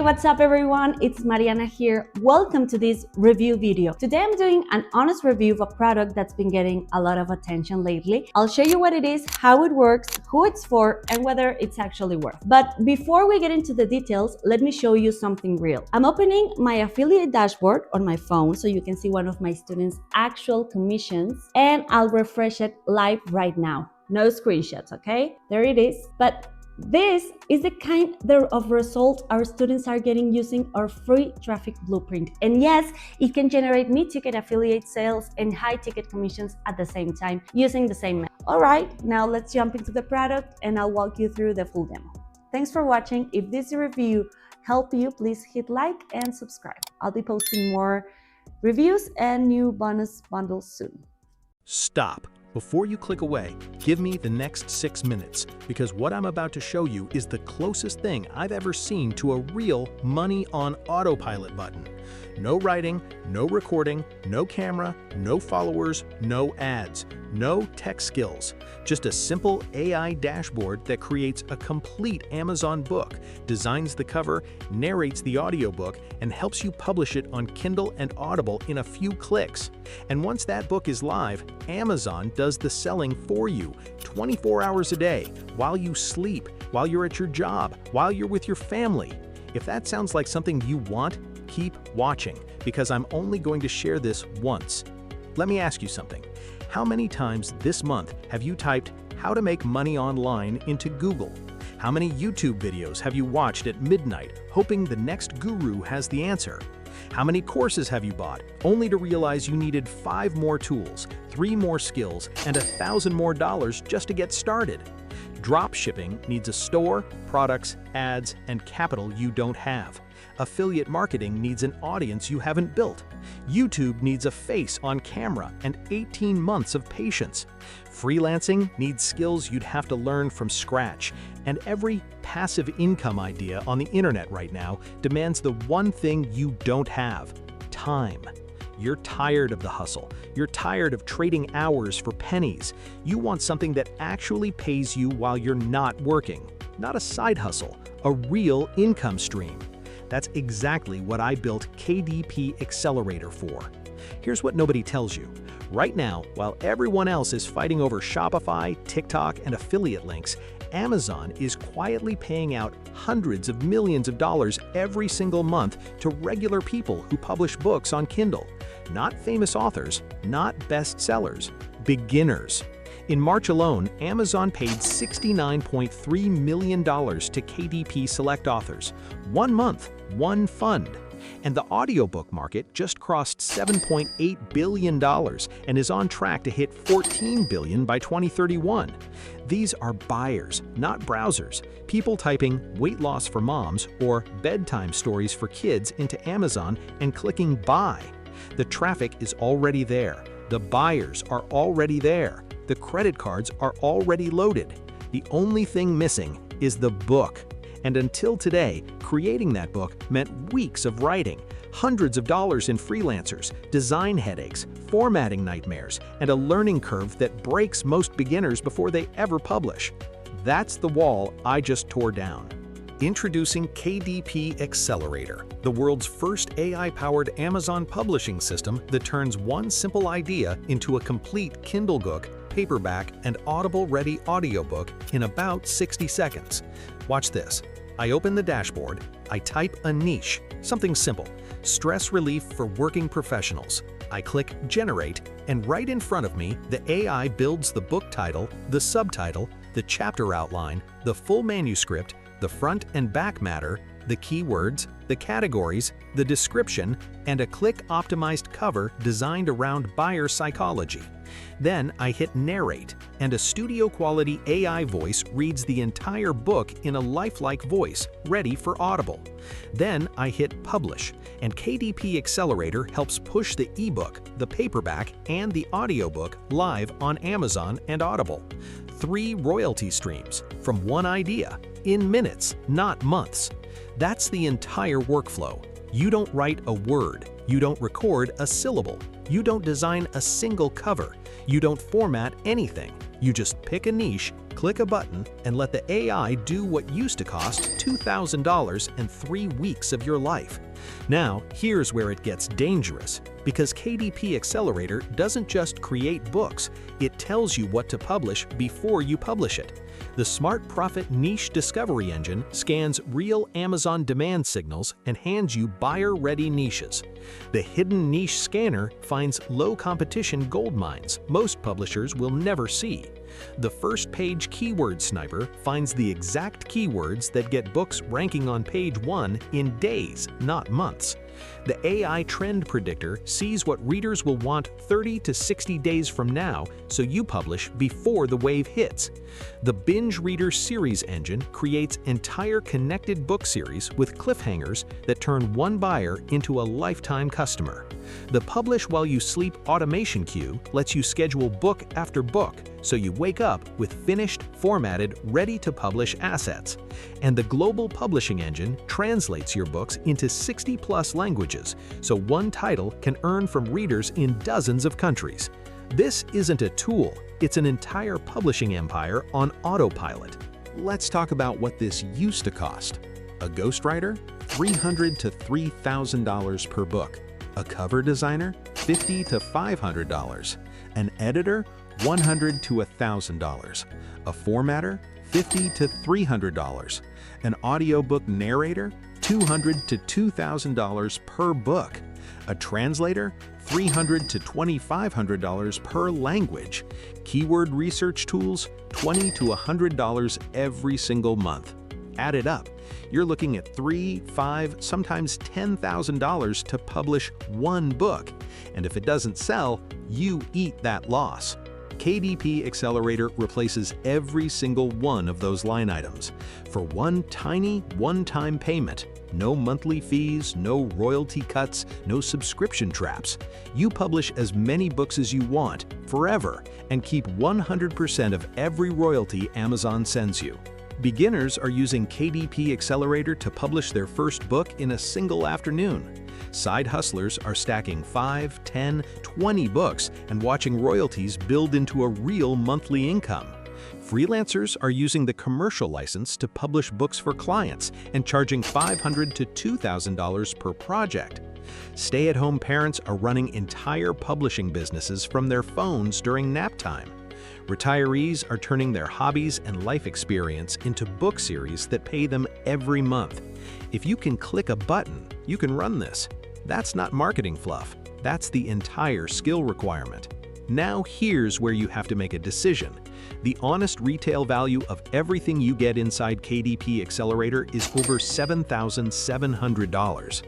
what's up everyone? It's Mariana here. Welcome to this review video. Today I'm doing an honest review of a product that's been getting a lot of attention lately. I'll show you what it is, how it works, who it's for, and whether it's actually worth. But before we get into the details, let me show you something real. I'm opening my affiliate dashboard on my phone so you can see one of my students' actual commissions, and I'll refresh it live right now. No screenshots, okay? There it is. But this is the kind of result our students are getting using our free traffic blueprint. And yes, it can generate mid-ticket affiliate sales and high-ticket commissions at the same time using the same method. All right, now let's jump into the product and I'll walk you through the full demo. Thanks for watching. If this review helped you, please hit like and subscribe. I'll be posting more reviews and new bonus bundles soon. Stop. Before you click away, give me the next 6 minutes, because what I'm about to show you is the closest thing I've ever seen to a real money on autopilot button. No writing, no recording, no camera, no followers, no ads, no tech skills. Just a simple AI dashboard that creates a complete Amazon book, designs the cover, narrates the audiobook, and helps you publish it on Kindle and Audible in a few clicks. And once that book is live, Amazon does the selling for you 24 hours a day, while you sleep, while you're at your job, while you're with your family. If that sounds like something you want, keep watching, because I'm only going to share this once. Let me ask you something. How many times this month have you typed "how to make money online" into Google? How many YouTube videos have you watched at midnight, hoping the next guru has the answer? How many courses have you bought, only to realize you needed 5 more tools, 3 more skills, and $1,000 more just to get started? Drop shipping needs a store, products, ads, and capital you don't have. Affiliate marketing needs an audience you haven't built. YouTube needs a face on camera and 18 months of patience. Freelancing needs skills you'd have to learn from scratch. And every passive income idea on the internet right now demands the one thing you don't have: time. You're tired of the hustle. You're tired of trading hours for pennies. You want something that actually pays you while you're not working. Not a side hustle, a real income stream. That's exactly what I built KDP AIccelerator for. Here's what nobody tells you. Right now, while everyone else is fighting over Shopify, TikTok, and affiliate links, Amazon is quietly paying out hundreds of millions of dollars every single month to regular people who publish books on Kindle. Not famous authors, not bestsellers, beginners. In March alone, Amazon paid $69.3 million to KDP Select authors. 1 month, one fund. And the audiobook market just crossed $7.8 billion and is on track to hit $14 billion by 2031. These are buyers, not browsers. People typing "weight loss for moms" or "bedtime stories for kids" into Amazon and clicking buy. The traffic is already there. The buyers are already there. The credit cards are already loaded. The only thing missing is the book. And until today, creating that book meant weeks of writing, hundreds of dollars in freelancers, design headaches, formatting nightmares, and a learning curve that breaks most beginners before they ever publish. That's the wall I just tore down. Introducing KDP AIccelerator, the world's first AI-powered Amazon publishing system that turns one simple idea into a complete Kindle book, paperback, and Audible-ready audiobook in about 60 seconds. Watch this. I open the dashboard, I type a niche, something simple, stress relief for working professionals. I click Generate, and right in front of me, the AI builds the book title, the subtitle, the chapter outline, the full manuscript, the front and back matter, the keywords, the categories, the description, and a click-optimized cover designed around buyer psychology. Then I hit Narrate, and a studio-quality AI voice reads the entire book in a lifelike voice, ready for Audible. Then I hit Publish, and KDP AIccelerator helps push the ebook, the paperback, and the audiobook live on Amazon and Audible. 3 royalty streams from one idea, in minutes, not months. That's the entire workflow. You don't write a word. You don't record a syllable. You don't design a single cover. You don't format anything. You just pick a niche, Click a button and let the AI do what used to cost $2,000 and 3 weeks of your life. Now, here's where it gets dangerous, because KDP Accelerator doesn't just create books, it tells you what to publish before you publish it. The Smart Profit Niche Discovery Engine scans real Amazon demand signals and hands you buyer-ready niches. The Hidden Niche Scanner finds low-competition gold mines most publishers will never see. The First Page Keyword Sniper finds the exact keywords that get books ranking on page 1 in days, not months. The AI Trend Predictor sees what readers will want 30 to 60 days from now, so you publish before the wave hits. The Binge Reader Series Engine creates entire connected book series with cliffhangers that turn one buyer into a lifetime customer. The Publish While You Sleep automation queue lets you schedule book after book, so you wake up with finished, formatted, ready-to-publish assets. And the Global Publishing Engine translates your books into 60+ languages, so one title can earn from readers in dozens of countries. This isn't a tool, it's an entire publishing empire on autopilot. Let's talk about what this used to cost. A ghostwriter? $300 to $3,000 per book. A cover designer? $50 to $500. An editor? $100 to $1,000. A formatter? $50 to $300. An audiobook narrator? $200 to $2,000 per book. A translator? $300 to $2,500 per language. Keyword research tools? $20 to $100 every single month. Add it up. You're looking at $3,000, $5,000, sometimes $10,000 to publish one book. And if it doesn't sell, you eat that loss. KDP Accelerator replaces every single one of those line items for one tiny, one-time payment. No monthly fees, no royalty cuts, no subscription traps. You publish as many books as you want, forever, and keep 100% of every royalty Amazon sends you. Beginners are using KDP Accelerator to publish their first book in a single afternoon. Side hustlers are stacking 5, 10, 20 books and watching royalties build into a real monthly income. Freelancers are using the commercial license to publish books for clients and charging $500 to $2,000 per project. Stay-at-home parents are running entire publishing businesses from their phones during nap time. Retirees are turning their hobbies and life experience into book series that pay them every month. If you can click a button, you can run this. That's not marketing fluff. That's the entire skill requirement. Now here's where you have to make a decision. The honest retail value of everything you get inside KDP Accelerator is over $7,700.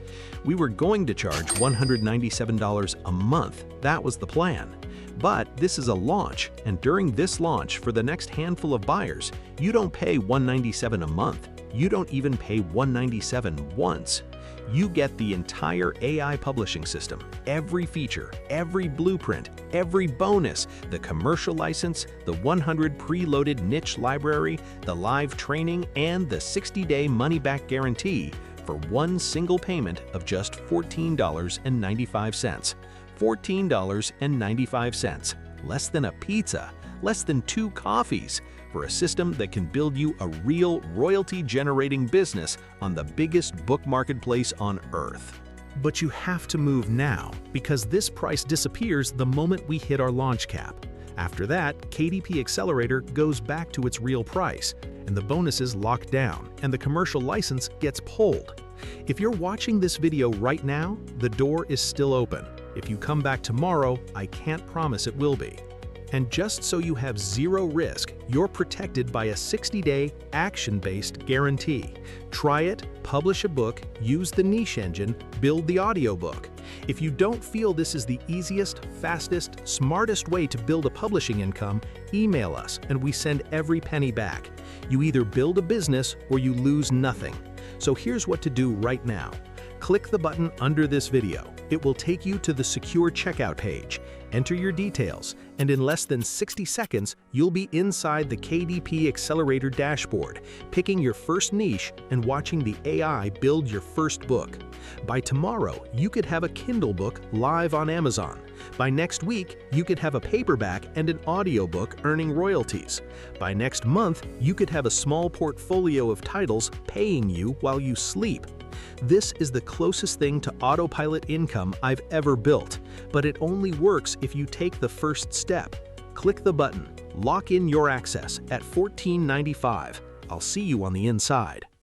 We were going to charge $197 a month. That was the plan. But this is a launch, and during this launch for the next handful of buyers, you don't pay $197 a month. You don't even pay $197 once. You get the entire AI publishing system, every feature, every blueprint, every bonus, the commercial license, the 100 preloaded niche library, the live training, and the 60-day money-back guarantee for one single payment of just $14.95. $14.95, less than a pizza, less than 2 coffees, for a system that can build you a real royalty-generating business on the biggest book marketplace on earth. But you have to move now, because this price disappears the moment we hit our launch cap. After that, KDP Accelerator goes back to its real price, and the bonuses lock down, and the commercial license gets pulled. If you're watching this video right now, the door is still open. If you come back tomorrow, I can't promise it will be. And just so you have zero risk, you're protected by a 60-day action-based guarantee. Try it, publish a book, use the niche engine, build the audiobook. If you don't feel this is the easiest, fastest, smartest way to build a publishing income, email us and we send every penny back. You either build a business or you lose nothing. So here's what to do right now. Click the button under this video. It will take you to the secure checkout page. Enter your details, and in less than 60 seconds, you'll be inside the KDP Accelerator dashboard, picking your first niche and watching the AI build your first book. By tomorrow, you could have a Kindle book live on Amazon. By next week, you could have a paperback and an audiobook earning royalties. By next month, you could have a small portfolio of titles paying you while you sleep. This is the closest thing to autopilot income I've ever built, but it only works if you take the first step. Click the button, lock in your access at $14.95. I'll see you on the inside.